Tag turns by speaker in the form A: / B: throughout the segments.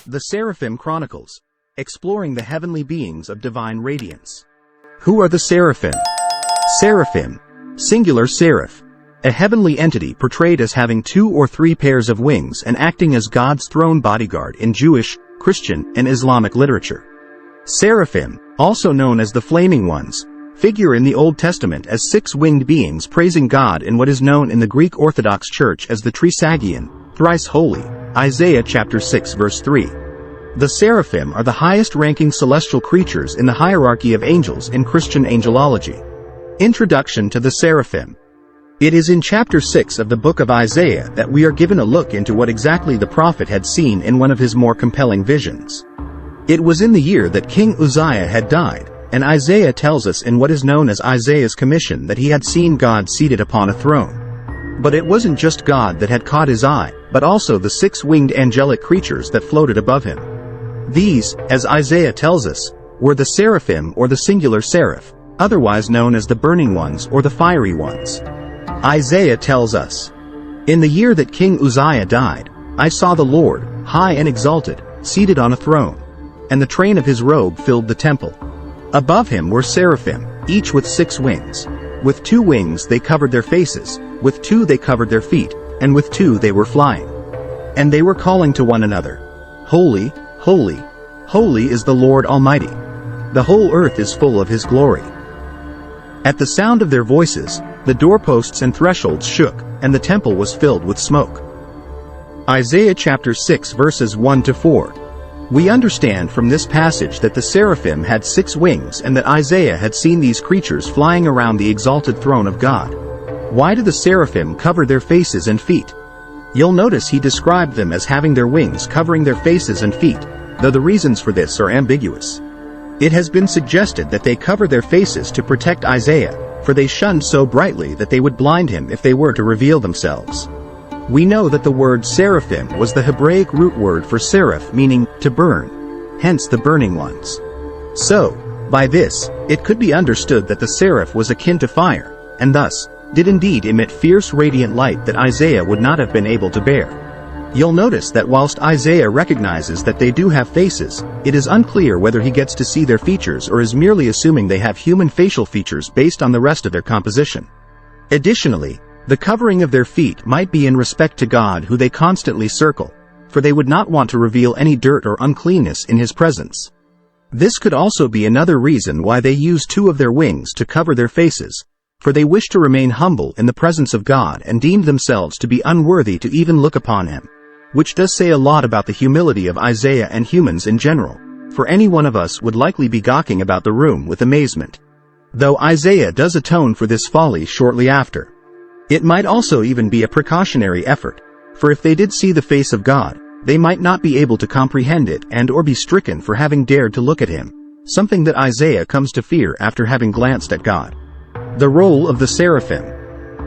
A: The Seraphim Chronicles, exploring the heavenly beings of divine radiance. Who are the Seraphim? Seraphim, singular seraph, a heavenly entity portrayed as having 2 or 3 pairs of wings and acting as God's throne bodyguard in Jewish, Christian, and Islamic literature. Seraphim, also known as the Flaming Ones, figure in the Old Testament as 6-winged beings praising God in what is known in the Greek Orthodox Church as the Trisagion, thrice holy, Isaiah chapter 6 verse 3. The Seraphim are the highest-ranking celestial creatures in the hierarchy of angels in Christian angelology. Introduction to the Seraphim. It is in chapter 6 of the book of Isaiah that we are given a look into what exactly the prophet had seen in one of his more compelling visions. It was in the year that King Uzziah had died, and Isaiah tells us in what is known as Isaiah's commission that he had seen God seated upon a throne. But it wasn't just God that had caught his eye, but also the 6-winged angelic creatures that floated above him. These, as Isaiah tells us, were the Seraphim or the singular seraph, otherwise known as the burning ones or the fiery ones. Isaiah tells us, "In the year that King Uzziah died, I saw the Lord, high and exalted, seated on a throne, and the train of his robe filled the temple. Above him were seraphim, each with 6 wings. With 2 wings they covered their faces, with 2 they covered their feet, and with 2 they were flying. And they were calling to one another, 'Holy, holy, holy is the Lord Almighty. The whole earth is full of his glory.' At the sound of their voices, the doorposts and thresholds shook, and the temple was filled with smoke." Isaiah chapter 6 verses 1 to 4. We understand from this passage that the seraphim had 6 wings and that Isaiah had seen these creatures flying around the exalted throne of God. Why do the seraphim cover their faces and feet? You'll notice he described them as having their wings covering their faces and feet, though the reasons for this are ambiguous. It has been suggested that they cover their faces to protect Isaiah, for they shone so brightly that they would blind him if they were to reveal themselves. We know that the word seraphim was the Hebraic root word for seraph, meaning to burn, hence the burning ones. So, by this, it could be understood that the seraph was akin to fire, and thus, did indeed emit fierce radiant light that Isaiah would not have been able to bear. You'll notice that whilst Isaiah recognizes that they do have faces, it is unclear whether he gets to see their features or is merely assuming they have human facial features based on the rest of their composition. Additionally, the covering of their feet might be in respect to God who they constantly circle, for they would not want to reveal any dirt or uncleanness in his presence. This could also be another reason why they use 2 of their wings to cover their faces, for they wish to remain humble in the presence of God and deemed themselves to be unworthy to even look upon him, which does say a lot about the humility of Isaiah and humans in general, for any one of us would likely be gawking about the room with amazement. Though Isaiah does atone for this folly shortly after. It might also even be a precautionary effort, for if they did see the face of God, they might not be able to comprehend it and or be stricken for having dared to look at him, something that Isaiah comes to fear after having glanced at God. The role of the seraphim.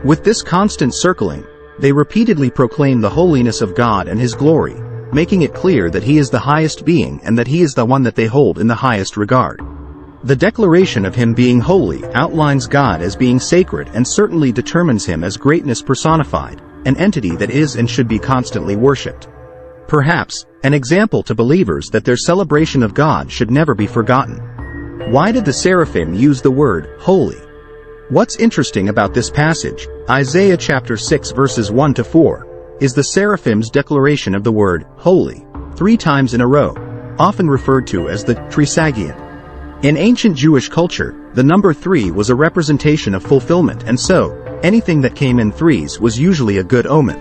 A: With this constant circling, they repeatedly proclaim the holiness of God and his glory, making it clear that he is the highest being and that he is the one that they hold in the highest regard. The declaration of him being holy outlines God as being sacred and certainly determines him as greatness personified, an entity that is and should be constantly worshipped. Perhaps, an example to believers that their celebration of God should never be forgotten. Why did the seraphim use the word holy? What's interesting about this passage, Isaiah chapter 6 verses 1 to 4, is the seraphim's declaration of the word holy 3 times in a row, often referred to as the Trisagion. In ancient Jewish culture, the number 3 was a representation of fulfillment, and so, anything that came in 3s was usually a good omen.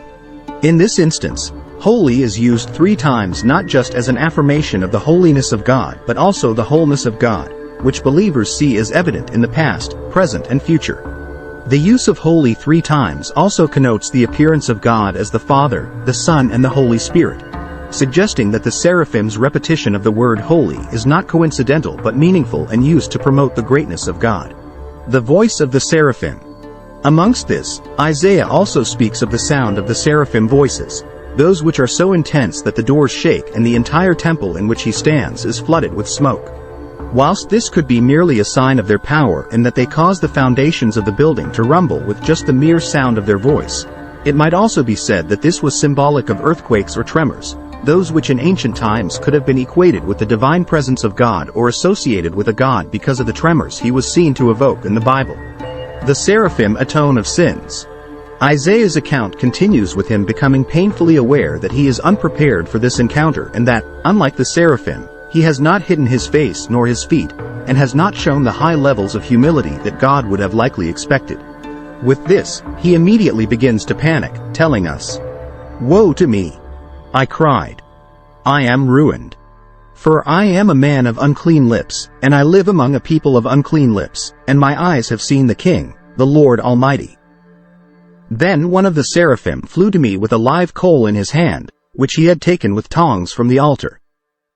A: In this instance, holy is used 3 times not just as an affirmation of the holiness of God but also the wholeness of God, which believers see as evident in the past, present, and future. The use of holy 3 times also connotes the appearance of God as the Father, the Son, and the Holy Spirit, suggesting that the seraphim's repetition of the word holy is not coincidental but meaningful and used to promote the greatness of God. The voice of the seraphim. Amongst this, Isaiah also speaks of the sound of the seraphim voices, those which are so intense that the doors shake and the entire temple in which he stands is flooded with smoke. Whilst this could be merely a sign of their power in that they cause the foundations of the building to rumble with just the mere sound of their voice, it might also be said that this was symbolic of earthquakes or tremors, those which in ancient times could have been equated with the divine presence of God or associated with a god because of the tremors he was seen to evoke in the Bible. The seraphim atone of sins. Isaiah's account continues with him becoming painfully aware that he is unprepared for this encounter and that, unlike the seraphim, he has not hidden his face nor his feet, and has not shown the high levels of humility that God would have likely expected. With this, he immediately begins to panic, telling us, "Woe to me! I cried. I am ruined. For I am a man of unclean lips, and I live among a people of unclean lips, and my eyes have seen the King, the Lord Almighty." Then one of the seraphim flew to me with a live coal in his hand, which he had taken with tongs from the altar.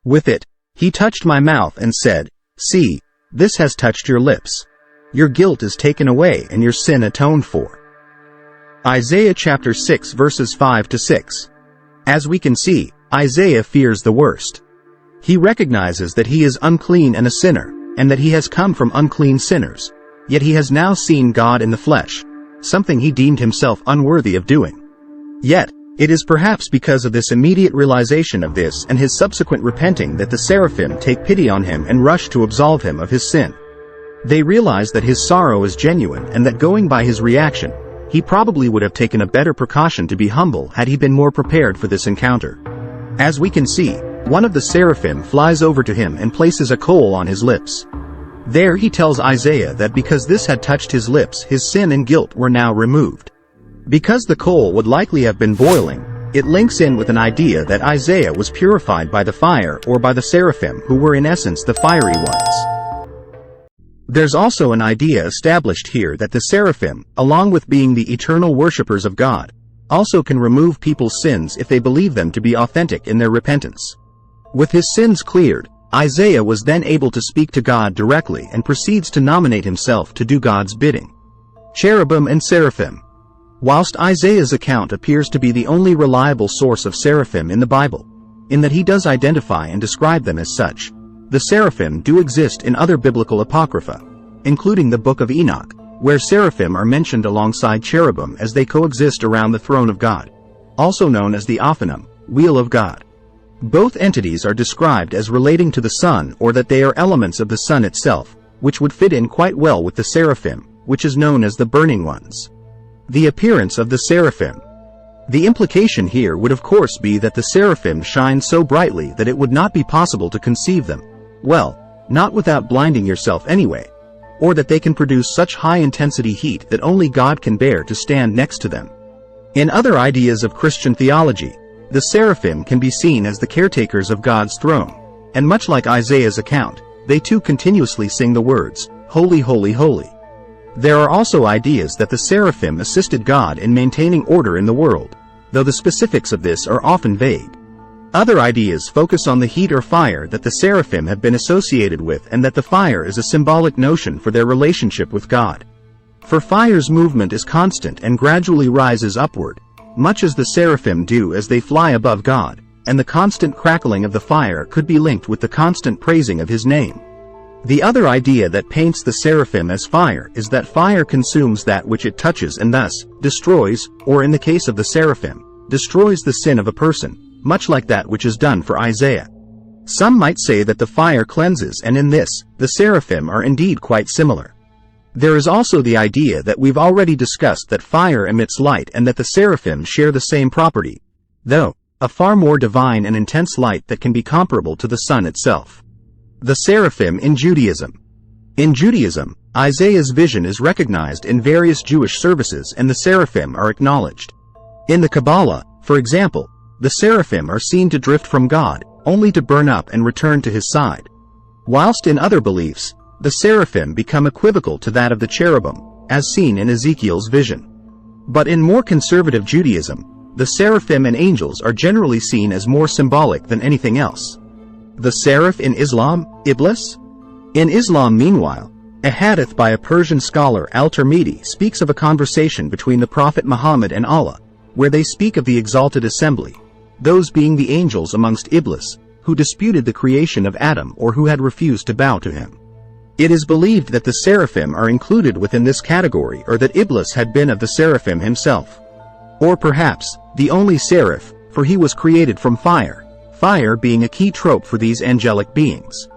A: With it, he touched my mouth and said, "See, this has touched your lips. Your guilt is taken away and your sin atoned for." Isaiah chapter 6 verses 5 to 6. As we can see, Isaiah fears the worst. He recognizes that he is unclean and a sinner, and that he has come from unclean sinners. Yet he has now seen God in the flesh, something he deemed himself unworthy of doing. Yet, it is perhaps because of this immediate realization of this and his subsequent repenting that the seraphim take pity on him and rush to absolve him of his sin. They realize that his sorrow is genuine and that going by his reaction, he probably would have taken a better precaution to be humble had he been more prepared for this encounter. As we can see, one of the seraphim flies over to him and places a coal on his lips. There he tells Isaiah that because this had touched his lips, his sin and guilt were now removed. Because the coal would likely have been boiling, it links in with an idea that Isaiah was purified by the fire or by the seraphim who were in essence the fiery ones. There's also an idea established here that the seraphim, along with being the eternal worshippers of God, also can remove people's sins if they believe them to be authentic in their repentance. With his sins cleared, Isaiah was then able to speak to God directly and proceeds to nominate himself to do God's bidding. Cherubim and Seraphim. Whilst Isaiah's account appears to be the only reliable source of seraphim in the Bible, in that he does identify and describe them as such, the seraphim do exist in other biblical apocrypha, including the Book of Enoch, where seraphim are mentioned alongside cherubim as they coexist around the throne of God, also known as the Ophanim, Wheel of God. Both entities are described as relating to the sun or that they are elements of the sun itself, which would fit in quite well with the seraphim, which is known as the burning ones. The appearance of the seraphim. The implication here would of course be that the seraphim shine so brightly that it would not be possible to conceive them, well, not without blinding yourself anyway, or that they can produce such high-intensity heat that only God can bear to stand next to them. In other ideas of Christian theology, the seraphim can be seen as the caretakers of God's throne, and much like Isaiah's account, they too continuously sing the words, "Holy, holy, holy." There are also ideas that the seraphim assisted God in maintaining order in the world, though the specifics of this are often vague. Other ideas focus on the heat or fire that the seraphim have been associated with and that the fire is a symbolic notion for their relationship with God. For fire's movement is constant and gradually rises upward, much as the seraphim do as they fly above God, and the constant crackling of the fire could be linked with the constant praising of his name. The other idea that paints the seraphim as fire is that fire consumes that which it touches and thus destroys, or in the case of the seraphim, destroys the sin of a person, much like that which is done for Isaiah. Some might say that the fire cleanses, and in this, the seraphim are indeed quite similar. There is also the idea that we've already discussed that fire emits light and that the seraphim share the same property, though a far more divine and intense light that can be comparable to the sun itself. The seraphim in Judaism. In Judaism, Isaiah's vision is recognized in various Jewish services and the seraphim are acknowledged. In the Kabbalah, for example, the seraphim are seen to drift from God, only to burn up and return to his side. Whilst in other beliefs, the seraphim become equivocal to that of the cherubim, as seen in Ezekiel's vision. But in more conservative Judaism, the seraphim and angels are generally seen as more symbolic than anything else. The seraph in Islam, Iblis? In Islam, meanwhile, a hadith by a Persian scholar Al-Tirmidhi speaks of a conversation between the Prophet Muhammad and Allah, where they speak of the exalted assembly, those being the angels amongst Iblis, who disputed the creation of Adam or who had refused to bow to him. It is believed that the seraphim are included within this category or that Iblis had been of the seraphim himself. Or perhaps, the only seraph, for he was created from fire, fire being a key trope for these angelic beings.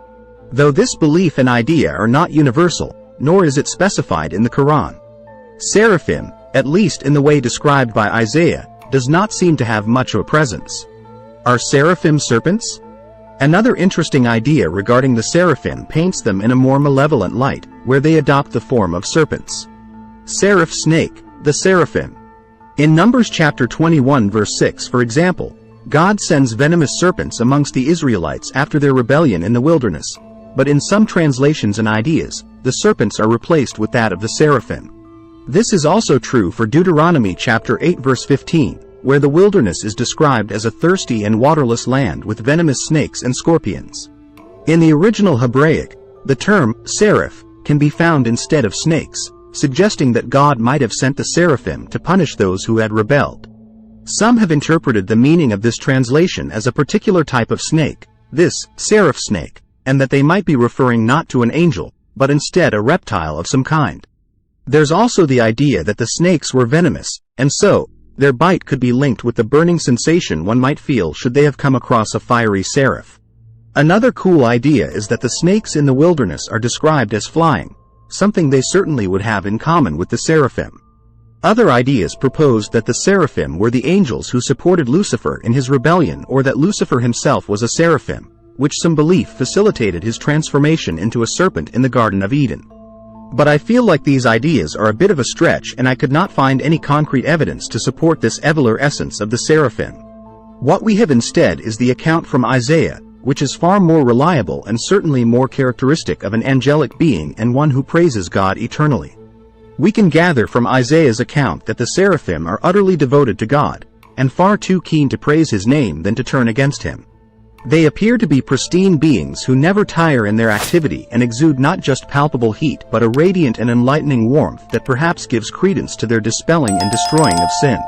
A: Though this belief and idea are not universal, nor is it specified in the Quran. Seraphim, at least in the way described by Isaiah, does not seem to have much of a presence. Are seraphim serpents? Another interesting idea regarding the seraphim paints them in a more malevolent light, where they adopt the form of serpents. Seraph snake, the seraphim. In Numbers chapter 21 verse 6, for example, God sends venomous serpents amongst the Israelites after their rebellion in the wilderness, but in some translations and ideas, the serpents are replaced with that of the seraphim. This is also true for Deuteronomy chapter 8 verse 15, where the wilderness is described as a thirsty and waterless land with venomous snakes and scorpions. In the original Hebraic, the term seraph can be found instead of snakes, suggesting that God might have sent the seraphim to punish those who had rebelled. Some have interpreted the meaning of this translation as a particular type of snake, this seraph snake, and that they might be referring not to an angel, but instead a reptile of some kind. There's also the idea that the snakes were venomous, and so, their bite could be linked with the burning sensation one might feel should they have come across a fiery seraph. Another cool idea is that the snakes in the wilderness are described as flying, something they certainly would have in common with the seraphim. Other ideas proposed that the seraphim were the angels who supported Lucifer in his rebellion, or that Lucifer himself was a seraphim, which some belief facilitated his transformation into a serpent in the Garden of Eden. But I feel like these ideas are a bit of a stretch, and I could not find any concrete evidence to support this eveler essence of the seraphim. What we have instead is the account from Isaiah, which is far more reliable and certainly more characteristic of an angelic being and one who praises God eternally. We can gather from Isaiah's account that the seraphim are utterly devoted to God, and far too keen to praise his name than to turn against him. They appear to be pristine beings who never tire in their activity and exude not just palpable heat but a radiant and enlightening warmth that perhaps gives credence to their dispelling and destroying of sin.